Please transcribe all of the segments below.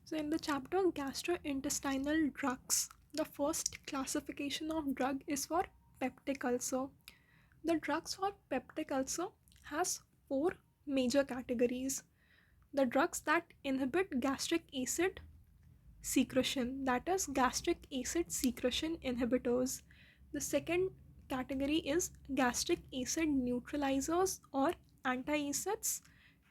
So, in the chapter gastrointestinal drugs, the first classification of drug is for peptic ulcer. The drugs for peptic ulcer has four major categories. The drugs that inhibit gastric acid secretion, that is gastric acid secretion inhibitors. The second category is gastric acid neutralizers or antacids,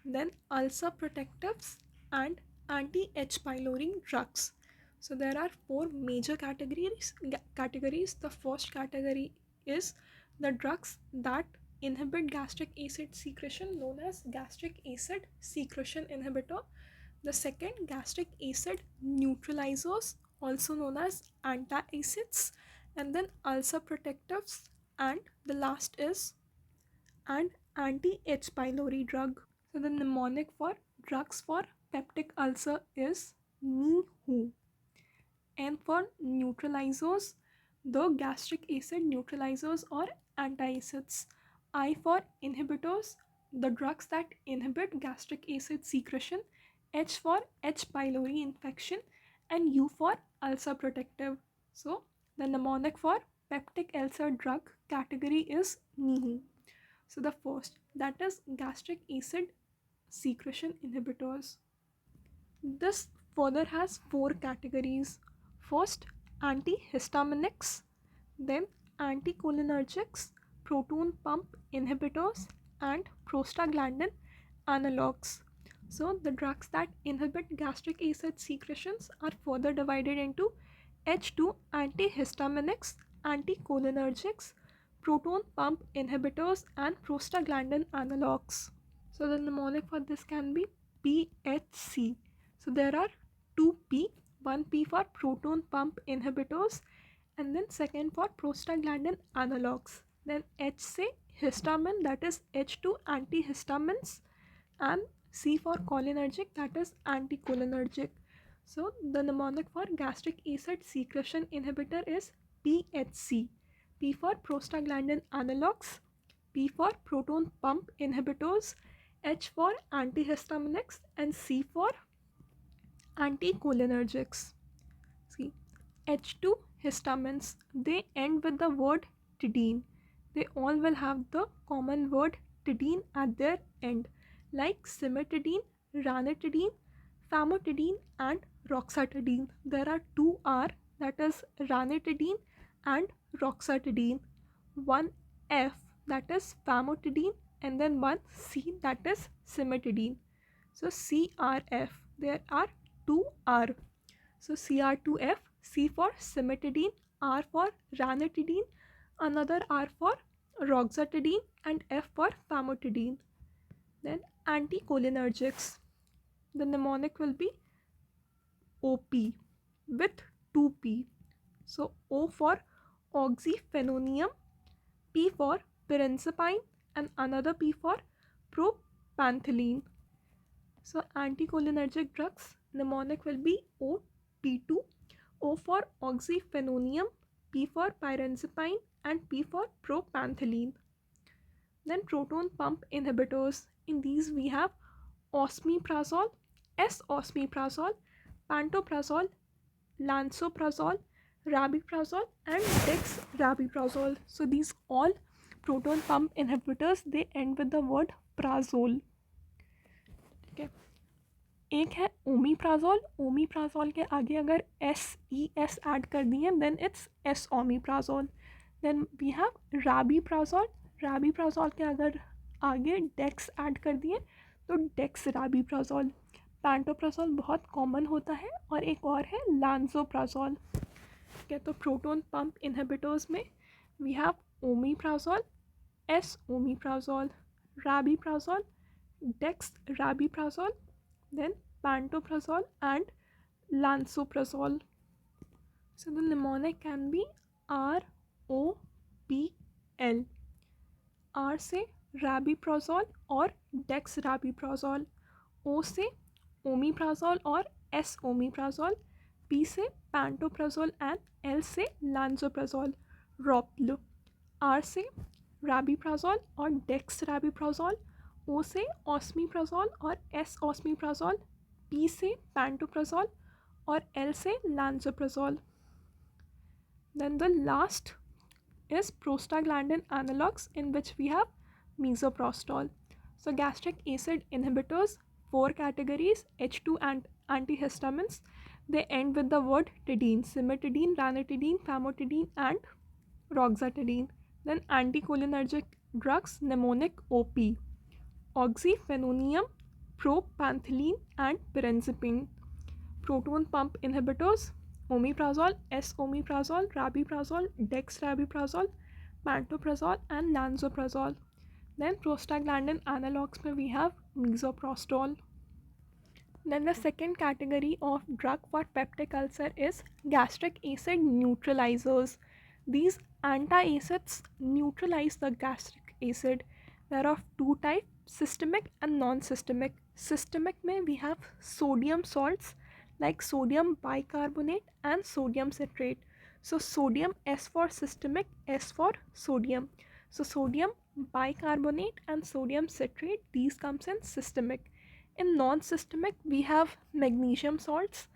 then ulcer protectives and anti-H. pylori drugs. So there are four major categories. The first category is the drugs that inhibit gastric acid secretion, known as gastric acid secretion inhibitor. The second, gastric acid neutralizers, also known as antacids, and then ulcer protectives, and the last is an anti-H. pylori drug. So the mnemonic for drugs for peptic ulcer is NIHU. And for neutralizers, the gastric acid neutralizers or antacids. I for inhibitors, the drugs that inhibit gastric acid secretion. H for H. pylori infection, and U for ulcer protective. So the mnemonic for peptic ulcer drug category is NIHU. So the first, that is gastric acid secretion inhibitors. This further has four categories. First, antihistaminics, then anticholinergics, proton pump inhibitors, and prostaglandin analogs. So, the drugs that inhibit gastric acid secretions are further divided into H2 antihistaminics, anticholinergics, proton pump inhibitors, and prostaglandin analogs. So the mnemonic for this can be PHC. So there are two P, one P for proton pump inhibitors, and then second for prostaglandin analogs. Then H say histamine, that is H2 antihistamines, and C for cholinergic, that is anticholinergic. So the mnemonic for gastric acid secretion inhibitor is PHC. P for prostaglandin analogs, P for proton pump inhibitors, H for antihistaminics, and C for anticholinergics. See, H2 histamines, they end with the word tidine. They all will have the common word tidine at their end, like cimetidine, ranitidine, famotidine, and roxatidine. There are two R, that is ranitidine and roxatidine. One F, that is famotidine, and then one C, that is cimetidine. So CRF, there are two R. So CR2F, C for cimetidine, R for ranitidine, another R for roxatidine, and F for famotidine. Then anticholinergics. The mnemonic will be OP with 2P. So O for oxyphenonium, P for principine, and another P for propanthyline. So anticholinergic drugs, mnemonic will be OP2, O for oxyphenonium, P for pyrazipine, and P for propanthyline. Then proton pump inhibitors. In these we have osmeprazole, S-osmeprazole, pantoprazole, lansoprazole, rabiprazole, and dexrabiprazole. So these all proton pump inhibitors, they end with the word prazole. Okay. एक है omeprazole. Omeprazole के आगे अगर S add कर दिए then it's esomeprazole. Then we have rabeprazole. Rabeprazole के अगर आगे डेक्स ऐड कर दिए तो डेक्स राबीप्राजोल. पैंटोप्राजोल बहुत कॉमन होता है, और एक और है लांसोप्राजोल. ठीक है, तो प्रोटोन पंप इनहिबिटर्स में we have omeprazole, esomeprazole, rabeprazole, dexrabeprazole, then pantoprazole and lansoprazole. So the mnemonic can be ROPL. R से rabiprazole और dexrabiprazole, O से omeprazole और S omeprazole, P से pantoprazole and L से lansoprazole. ROPL. R से rabiprazole और dexrabiprazole, O से osmeprazole और S osmeprazole, P से pantoprazole or L say lansoprazole. Then the last is prostaglandin analogs, in which we have misoprostol. So gastric acid inhibitors, four categories: H2 and antihistamines. They end with the word tidine: cimetidine, ranitidine, famotidine, and roxetidine. Then anticholinergic drugs: mnemonic OP, oxyphenonium, propanthyline, and pirenzepine. Proton pump inhibitors: omeprazole, esomeprazole, rabeprazole, dextrabeprazole, pantoprazole, and lansoprazole. Then prostaglandin analogs में we have misoprostol. Then the second category of drug for peptic ulcer is gastric acid neutralizers. These antacids neutralize the gastric acid. There are two types: systemic and non-systemic. Systemic में we have sodium salts like sodium bicarbonate and sodium citrate. So sodium, S for systemic, S for sodium. So sodium bicarbonate and sodium citrate, these comes in systemic. In non-systemic, we have magnesium salts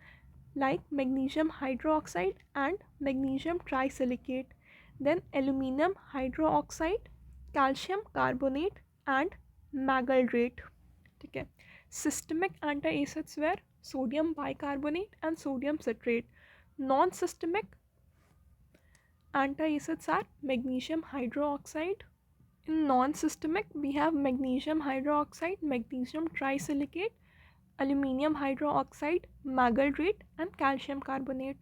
like magnesium hydroxide and magnesium trisilicate. Then aluminum hydroxide, calcium carbonate, and magalrate. Okay. Systemic antacids were sodium bicarbonate and sodium citrate. Non-systemic antacids are magnesium hydroxide. In non-systemic, we have magnesium hydroxide, magnesium trisilicate, aluminium hydroxide, magalrate, and calcium carbonate.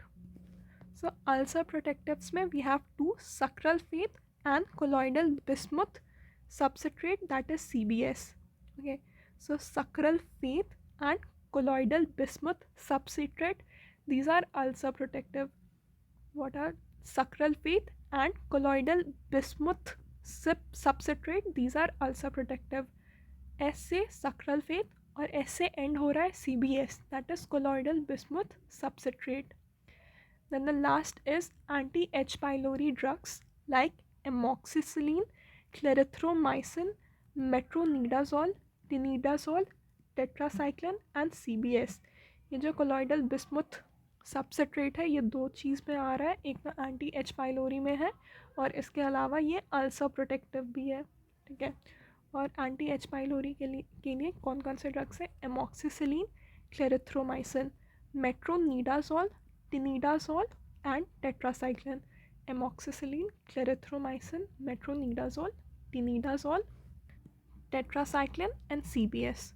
So ulcer protectives में we have two: sucralfate and colloidal bismuth substrate, that is CBS. Okay, so sucralfate and colloidal bismuth substrate, these are ulcer protective. What are sucralfate and colloidal bismuth substrate? These are ulcer protective. S से sucralfate और S से end हो रहा है CBS, that is colloidal bismuth substrate. Then the last is anti-H. pylori drugs like amoxicillin, clarithromycin, metronidazole, tinidazole, tetracycline and CBS. ये जो colloidal bismuth सबसेट्रेट है, ये दो चीज़ में आ रहा है, एक तो एंटी एच पाइलोरी में है और इसके अलावा ये अल्सर प्रोटेक्टिव भी है. ठीक है. और एंटी एच पाइलोरी के लिए कौन कौन से ड्रग्स हैं? Amoxicillin, clarithromycin, metronidazole, tinidazole and tetracycline. Amoxicillin, clarithromycin, metronidazole, tinidazole, tetracycline and CBS.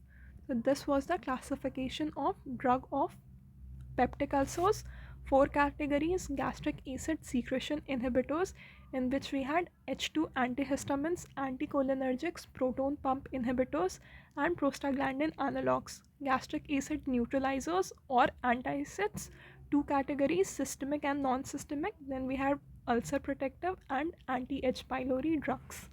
So this was the classification of drug of peptic ulcers. Four categories: gastric acid secretion inhibitors, in which we had H2 antihistamines, anticholinergics, proton pump inhibitors, and prostaglandin analogs. Gastric acid neutralizers or antacids, two categories: systemic and non-systemic. Then we have ulcer protective and anti-H. pylori drugs.